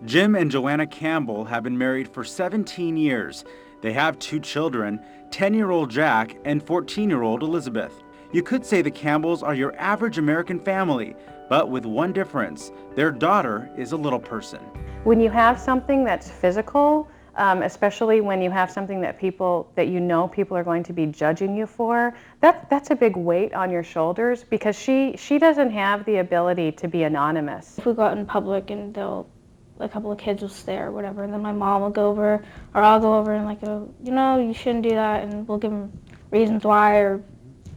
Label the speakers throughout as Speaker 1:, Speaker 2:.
Speaker 1: Jim and Joanna Campbell have been married for 17 years. They have two children, 10-year-old Jack and 14-year-old Elizabeth. You could say the Campbells are your average American family, but with one difference. Their daughter is a little person.
Speaker 2: When you have something that's physical, especially when you have something that people are going to be judging you for, that's a big weight on your shoulders because she doesn't have the ability to be anonymous.
Speaker 3: If we go out in public and a couple of kids will stare or whatever, and then my mom will go over, or I'll go over and go, you shouldn't do that, and we'll give them reasons why,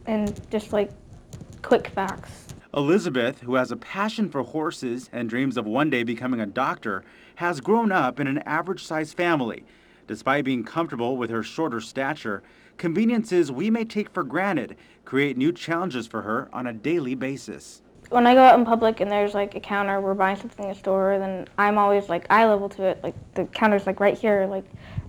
Speaker 3: and just quick facts.
Speaker 1: Elizabeth, who has a passion for horses and dreams of one day becoming a doctor, has grown up in an average-sized family. Despite being comfortable with her shorter stature, conveniences we may take for granted create new challenges for her on a daily basis.
Speaker 3: When I go out in public and there's a counter, we're buying something in a store, then I'm always eye level to it, the counter's right here,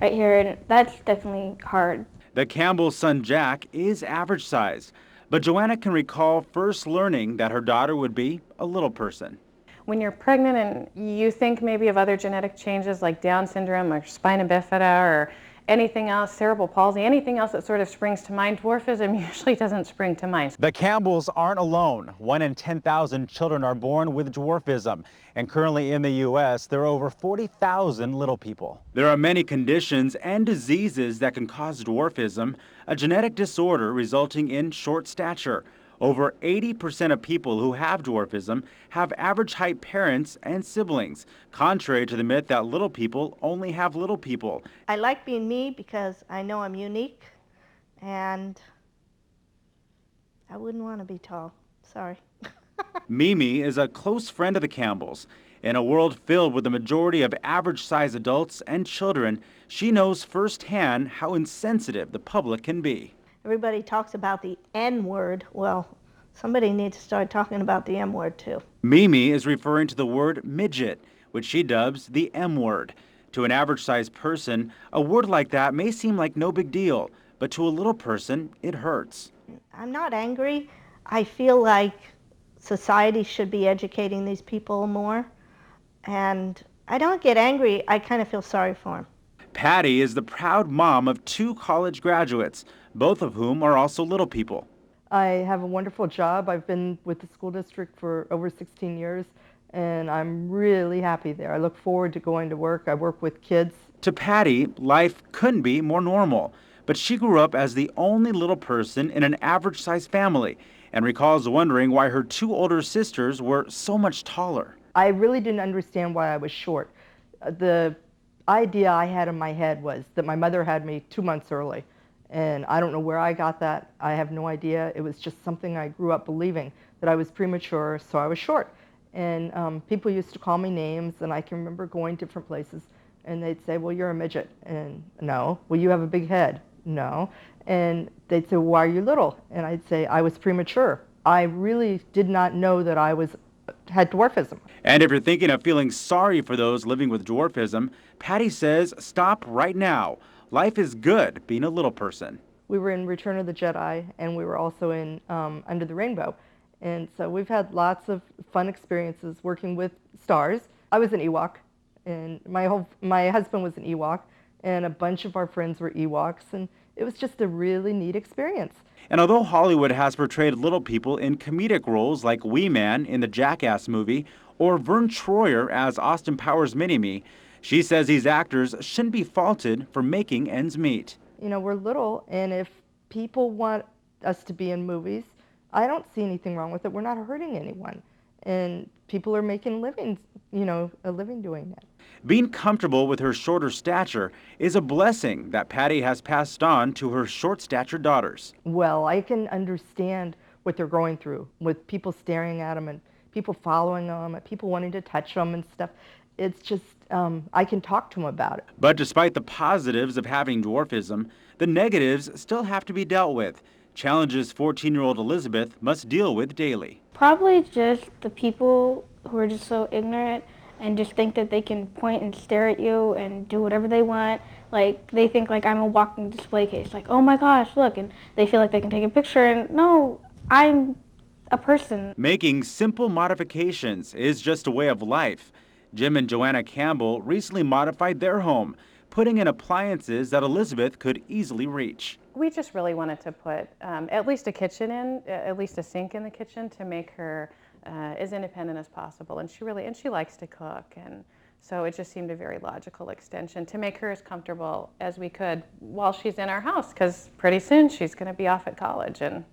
Speaker 3: and that's definitely hard.
Speaker 1: The Campbell's son Jack is average sized, but Joanna can recall first learning that her daughter would be a little person.
Speaker 2: When you're pregnant and you think maybe of other genetic changes like Down syndrome or spina bifida or anything else, cerebral palsy, anything else that sort of springs to mind, dwarfism usually doesn't spring to mind.
Speaker 1: The Campbells aren't alone. 1 in 10,000 children are born with dwarfism, and currently in the U.S., there are over 40,000 little people. There are many conditions and diseases that can cause dwarfism, a genetic disorder resulting in short stature. Over 80% of people who have dwarfism have average height parents and siblings, contrary to the myth that little people only have little people.
Speaker 4: I like being me because I know I'm unique, and I wouldn't want to be tall. Sorry.
Speaker 1: Mimi is a close friend of the Campbells. In a world filled with the majority of average-sized adults and children, she knows firsthand how insensitive the public can be.
Speaker 4: Everybody talks about the N word. Well, somebody needs to start talking about the M word too.
Speaker 1: Mimi is referring to the word midget, which she dubs the M word. To an average-sized person, a word like that may seem like no big deal, but to a little person, it hurts.
Speaker 4: I'm not angry. I feel like society should be educating these people more. And I don't get angry. I kind of feel sorry for them.
Speaker 1: Patty is the proud mom of 2 college graduates, both of whom are also little people.
Speaker 5: I have a wonderful job. I've been with the school district for over 16 years, and I'm really happy there. I look forward to going to work. I work with kids.
Speaker 1: To Patty, life couldn't be more normal, but she grew up as the only little person in an average-sized family and recalls wondering why her 2 older sisters were so much taller.
Speaker 5: I really didn't understand why I was short. The idea I had in my head was that my mother had me 2 months early. And I don't know where I got that. I have no idea. It was just something I grew up believing, that I was premature, so I was short. And people used to call me names, and I can remember going different places, and they'd say, well, you're a midget. And no. Well, you have a big head. No. And they'd say, well, why are you little? And I'd say, I was premature. I really did not know that I had dwarfism.
Speaker 1: And if you're thinking of feeling sorry for those living with dwarfism, Patty says stop right now. Life is good being a little person.
Speaker 5: We were in Return of the Jedi, and we were also in Under the Rainbow. And so we've had lots of fun experiences working with stars. I was an Ewok, and my husband was an Ewok, and a bunch of our friends were Ewoks, and it was just a really neat experience.
Speaker 1: And although Hollywood has portrayed little people in comedic roles like Wee Man in the Jackass movie or Vern Troyer as Austin Powers Mini-Me, she says these actors shouldn't be faulted for making ends meet.
Speaker 5: You know, we're little, and if people want us to be in movies, I don't see anything wrong with it. We're not hurting anyone. And people are making a living doing that.
Speaker 1: Being comfortable with her shorter stature is a blessing that Patty has passed on to her short-statured daughters.
Speaker 5: Well, I can understand what they're going through with people staring at them and people following them and people wanting to touch them and stuff. It's just, I can talk to them about it.
Speaker 1: But despite the positives of having dwarfism, the negatives still have to be dealt with. Challenges 14-year-old Elizabeth must deal with daily.
Speaker 3: Probably just the people who are just so ignorant and just think that they can point and stare at you and do whatever they want. They think I'm a walking display case. Oh my gosh, look, and they feel like they can take a picture, and no, I'm a person.
Speaker 1: Making simple modifications is just a way of life. Jim and Joanna Campbell recently modified their home, putting in appliances that Elizabeth could easily reach.
Speaker 2: We just really wanted to put at least a kitchen in, at least a sink in the kitchen to make her as independent as possible. And she likes to cook, and so it just seemed a very logical extension to make her as comfortable as we could while she's in our house, because pretty soon she's going to be off at college and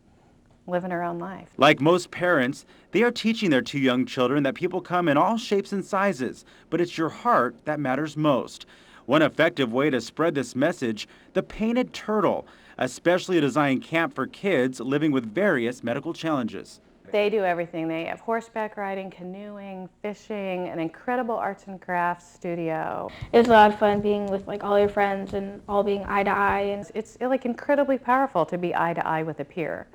Speaker 2: living her own life.
Speaker 1: Like most parents, they are teaching their two young children that people come in all shapes and sizes, but it's your heart that matters most. One effective way to spread this message, the painted turtle, a specially designed camp for kids living with various medical challenges.
Speaker 2: They do everything. They have horseback riding, canoeing, fishing, an incredible arts and crafts studio.
Speaker 3: It was a lot of fun being with like all your friends and all being eye to eye. And
Speaker 2: It's like incredibly powerful to be eye to eye with a peer.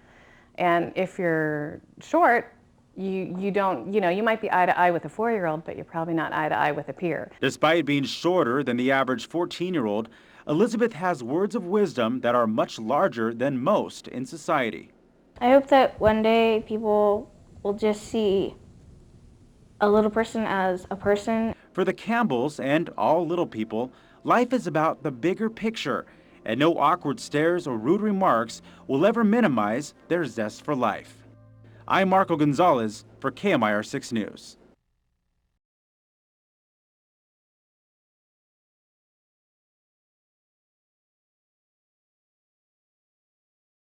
Speaker 2: And if you're short, you don't, you might be eye to eye with a 4-year-old, but you're probably not eye to eye with a peer.
Speaker 1: Despite being shorter than the average 14-year-old, Elizabeth has words of wisdom that are much larger than most in society.
Speaker 3: I hope that one day people will just see a little person as a person.
Speaker 1: For the Campbells and all little people, life is about the bigger picture, and no awkward stares or rude remarks will ever minimize their zest for life. I'm Marco Gonzalez for KMIR 6 News.